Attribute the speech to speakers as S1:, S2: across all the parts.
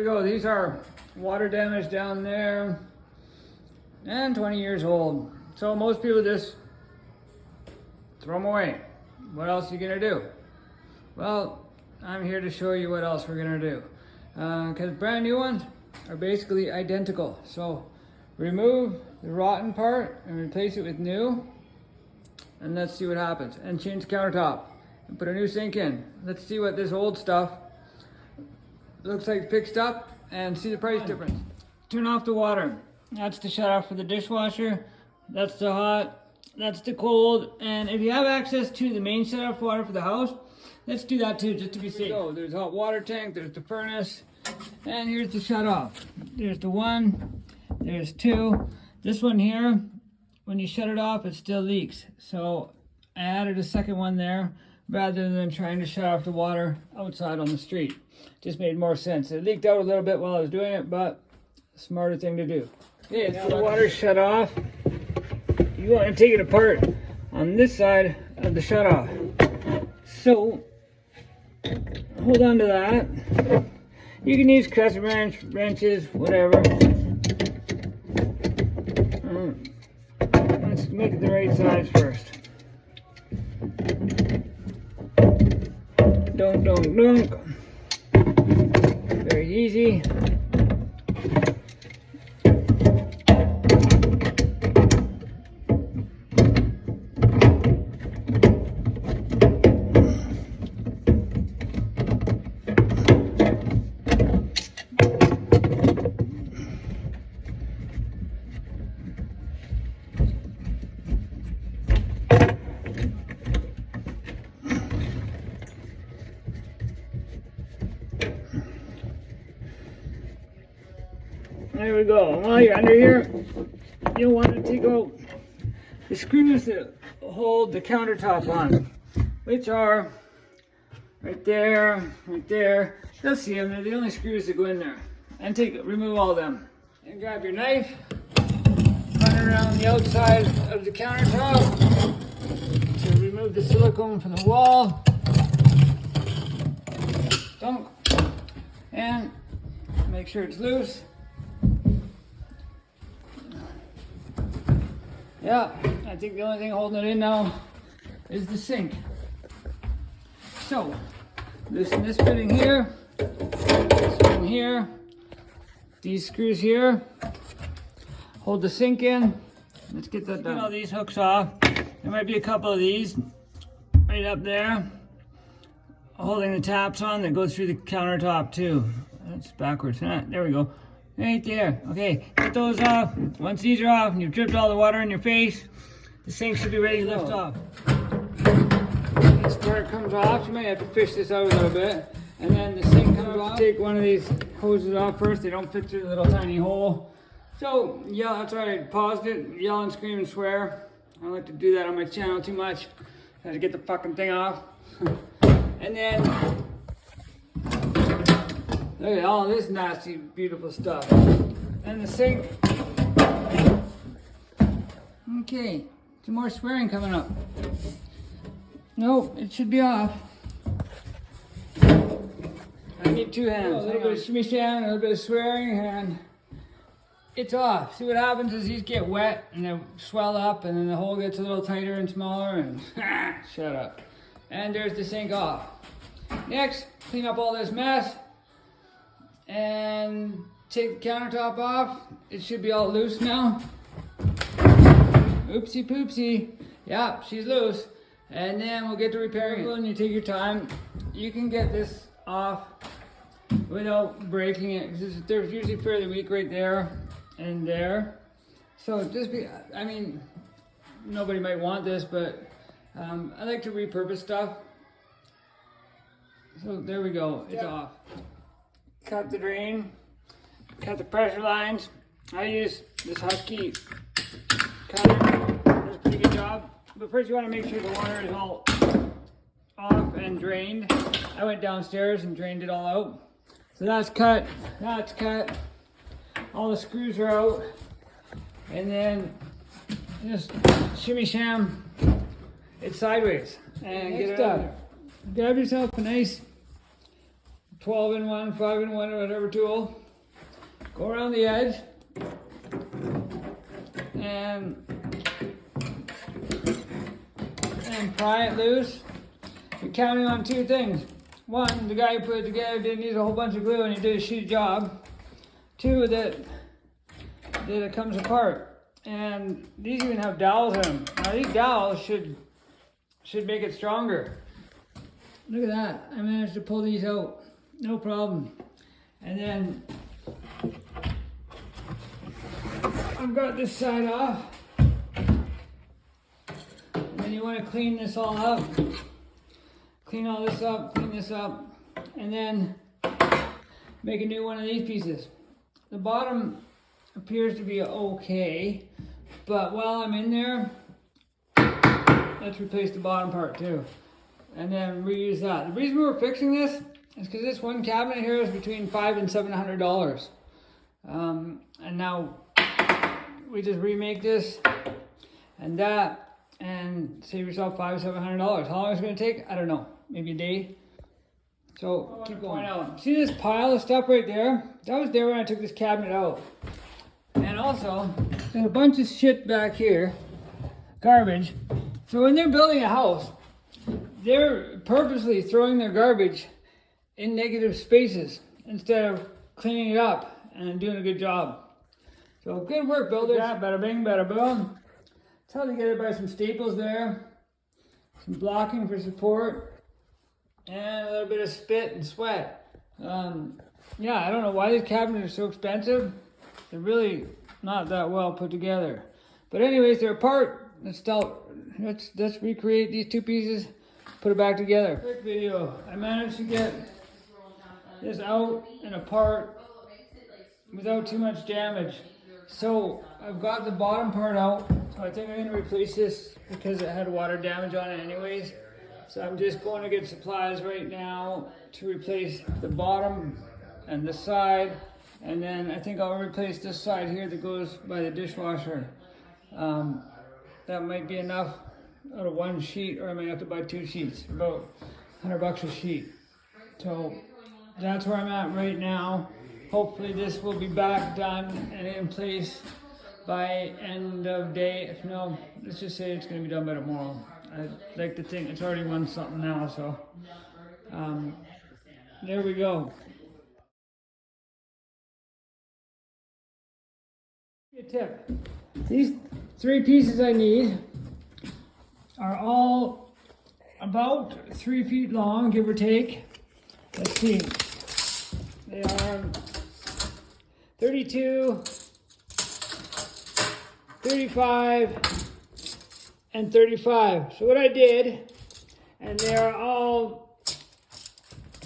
S1: we go. These are water damage down there and 20 years old. So most people just throw them away. What else are you gonna do? Well, I'm here to show you what else we're gonna do. Because brand new ones are basically identical. So remove the rotten part and replace it with new. And let's see what happens. And change the countertop and put a new sink in. Let's see what this old stuff looks like fixed up and see the price difference. Turn off the water. That's the shut off for the dishwasher. That's the hot. That's the cold. And if you have access to the main shut off water for the house, let's do that too, just to be safe. So there's a hot water tank, there's the furnace, and here's the shut off. There's the one, there's two. This one here, when you shut it off, it still leaks. So I added a second one there rather than trying to shut off the water outside on the street. Just made more sense. It leaked out a little bit while I was doing it, but smarter thing to do. Okay, now the water's shut off. You want to take it apart on this side of the shut off. So hold on to that. You can use crescent wrenches, whatever. Let's make it the right size first. Dunk. Very easy. There we go. While you're under here, you'll want to take out the screws that hold the countertop on, which are right there, right there. You'll see them. They're the only screws that go in there. And remove all of them. And grab your knife, run around the outside of the countertop to remove the silicone from the wall. Dunk. And make sure it's loose. Yeah, I think the only thing holding it in now is the sink. So, this fitting here, this fitting here, these screws here, hold the sink in. Let's get that done. Get all these hooks off. There might be a couple of these right up there, holding the taps on that go through the countertop too. That's backwards. There we go. Right there. Okay, get those off. Once these are off and you've dripped all the water in your face, the sink should be ready to lift off. This part comes off. You might have to fish this out a little bit. And then the sink comes off. Take one of these hoses off first. They don't fit through the little tiny hole. So, yeah, that's why I paused it. Yell and scream and swear. I don't like to do that on my channel too much. I had to get the fucking thing off. And then look at all this nasty, beautiful stuff. And the sink. Okay, some more swearing coming up. Nope, it should be off. I need two hands. A little bit of shimmy sham, a little bit of swearing, and it's off. See what happens is these get wet and they swell up, and then the hole gets a little tighter and smaller, and shut up. And there's the sink off. Next, clean up all this mess and take the countertop off. It should be all loose now. Oopsie poopsie. Yeah, she's loose. And then we'll get to repairing it. When you take your time, you can get this off without breaking it, because they're usually fairly weak right there and there. So just I mean, nobody might want this, but I like to repurpose stuff. So there we go, it's off. Cut the drain, cut the pressure lines. I use this Husky cutter, does a pretty good job. But first you want to make sure the water is all off and drained. I went downstairs and drained it all out. So that's cut, all the screws are out. And then just shimmy sham it sideways and get it out. Grab yourself a nice 12-in-1, 5-in-1, or whatever tool. Go around the edge and pry it loose. You're counting on two things. One, the guy who put it together didn't use a whole bunch of glue and he did a shitty job. Two, that it comes apart. And these even have dowels in them. Now these dowels should make it stronger. Look at that. I managed to pull these out. No problem. And then I've got this side off. And then you want to clean this all up. Clean all this up, clean this up, and then make a new one of these pieces. The bottom appears to be okay, but while I'm in there, let's replace the bottom part too, and then reuse that. The reason we're fixing this is because this one cabinet here is between $500 and $700, and now we just remake this and that, and save yourself $500 to $700. How long is it going to take? I don't know. Maybe a day. So keep going out. See this pile of stuff right there? That was there when I took this cabinet out. And also, there's a bunch of shit back here. Garbage. So when they're building a house, they're purposely throwing their garbage in negative spaces instead of cleaning it up and doing a good job. So good work, builders. Yeah, bada bing, bada boom. It's held together by some staples there. Some blocking for support. And a little bit of spit and sweat. Yeah, I don't know why these cabinets are so expensive. They're really not that well put together. But anyways, they're apart. Let's recreate these two pieces, put it back together. Quick video. I managed to get this out and apart without too much damage. So I've got the bottom part out. So I think I'm going to replace this because it had water damage on it anyways. So I'm just going to get supplies right now to replace the bottom and the side. And then I think I'll replace this side here that goes by the dishwasher. That might be enough out of one sheet, or I might have to buy two sheets, about $100 a sheet. So that's where I'm at right now. Hopefully this will be back done and in place by end of day. If no, let's just say it's going to be done by tomorrow. I like to think it's already run something now, so there we go. A tip. These three pieces I need are all about 3 feet long, give or take. Let's see. They are 32, 35, and 35. So what I did, and they're all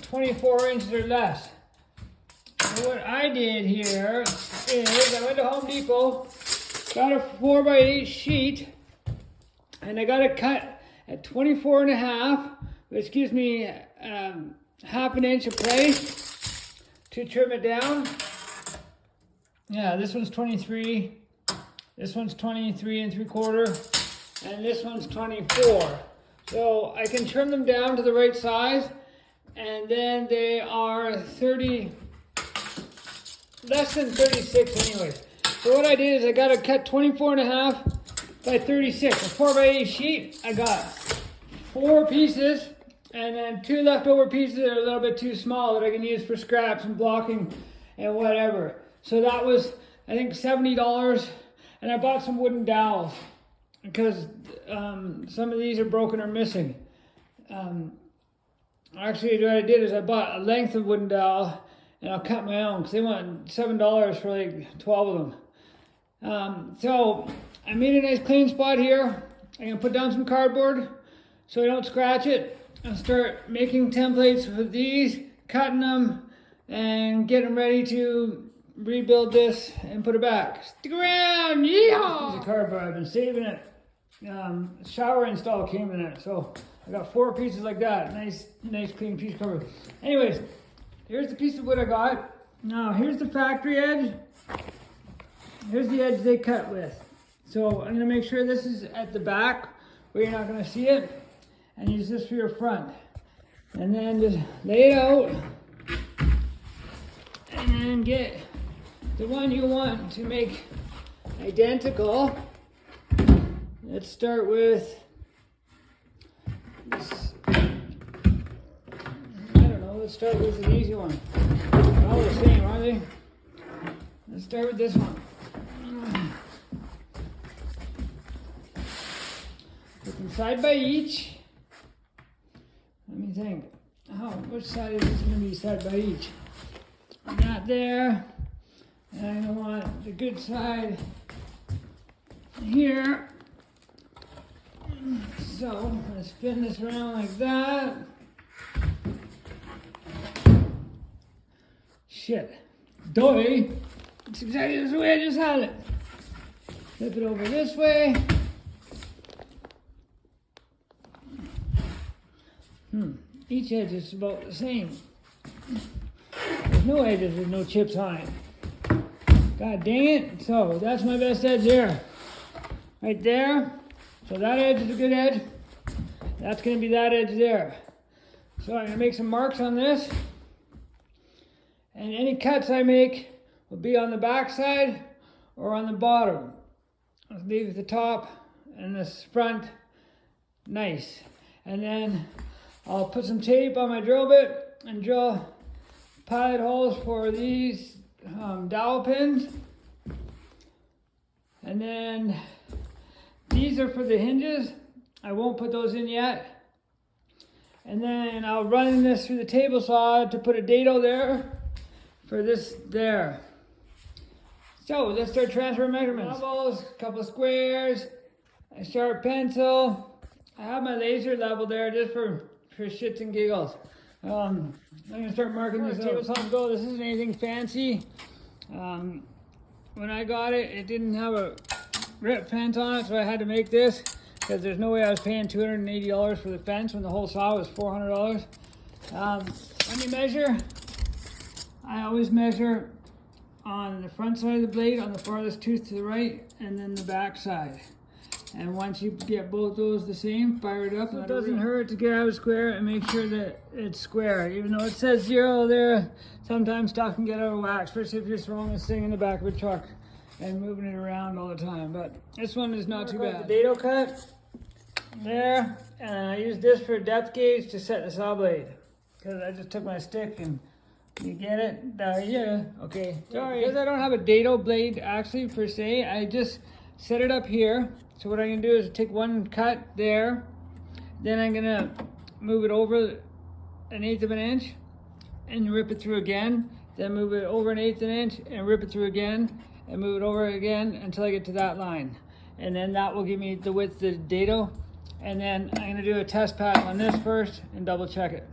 S1: 24 inches or less. So what I did here is I went to Home Depot, got a 4x8 sheet, and I got it cut at 24 and a half, which gives me half an inch of play to trim it down. Yeah, this one's 23, this one's 23 and 3/4. And this one's 24. So I can trim them down to the right size, and then they are less than 36 anyways. So what I did is I got to cut 24 and a half by 36. A 4x8 sheet, I got 4 pieces, and then 2 leftover pieces that are a little bit too small that I can use for scraps and blocking and whatever. So that was, I think, $70, and I bought some wooden dowels, because some of these are broken or missing. Actually, what I did is I bought a length of wooden dowel, and I'll cut my own, because they want $7 for like 12 of them. So I made a nice clean spot here. I'm going to put down some cardboard so I don't scratch it. I'll start making templates with these, cutting them, and get them ready to rebuild this and put it back. Stick around, yeehaw! This piece of cardboard, I've been saving it. Shower install came in it, so I got 4 pieces like that. Nice clean piece of cardboard. Anyways, here's the piece of wood I got. Now here's the factory edge. Here's the edge they cut with. So I'm gonna make sure this is at the back where you're not gonna see it, and use this for your front. And then just lay it out and get the one you want to make identical. Let's start with this. I don't know, let's start with an easy one. They're all the same, aren't they? Let's start with this one. Put them side by each. Let me think. Which side is this going to be side by each? That there. And I want the good side here. So let's spin this around like that. Shit. Doy. It's exactly the way I just had it. Flip it over this way. Each edge is about the same. There's no edges, there's no chips on it. God dang it. So that's my best edge there. Right there. So that edge is a good edge. That's going to be that edge there. So I'm going to make some marks on this. And any cuts I make will be on the back side or on the bottom. I'll leave the top and this front nice. And then I'll put some tape on my drill bit and drill pilot holes for these dowel pins. And then these are for the hinges. I won't put those in yet. And then I'll run this through the table saw to put a dado there for this there. So let's start transferring measurements. Bubbles, a couple of squares, a sharp pencil. I have my laser level there just for shits and giggles. I'm gonna start marking this table saw go. This isn't anything fancy. When I got it, it didn't have a rip fence on it, so I had to make this because there's no way I was paying $280 for the fence when the whole saw was $400. When you measure, I always measure on the front side of the blade, on the farthest tooth to the right, and then the back side. And once you get both those the same, fire it up. It doesn't hurt to get out square and make sure that it's square. Even though it says 0 there, sometimes stuff can get out of whack, especially if you're throwing this thing in the back of a truck and moving it around all the time. But this one is not too bad. The dado cut there, and I use this for a depth gauge to set the saw blade. Because I just took my stick and you get it? Yeah, okay. Sorry. Because I don't have a dado blade actually per se, I just set it up here. So what I'm going to do is take one cut there, then I'm going to move it over 1/8 of an inch and rip it through again, then move it over 1/8 of an inch and rip it through again and move it over again until I get to that line. And then that will give me the width of the dado. And then I'm going to do a test pass on this first and double check it.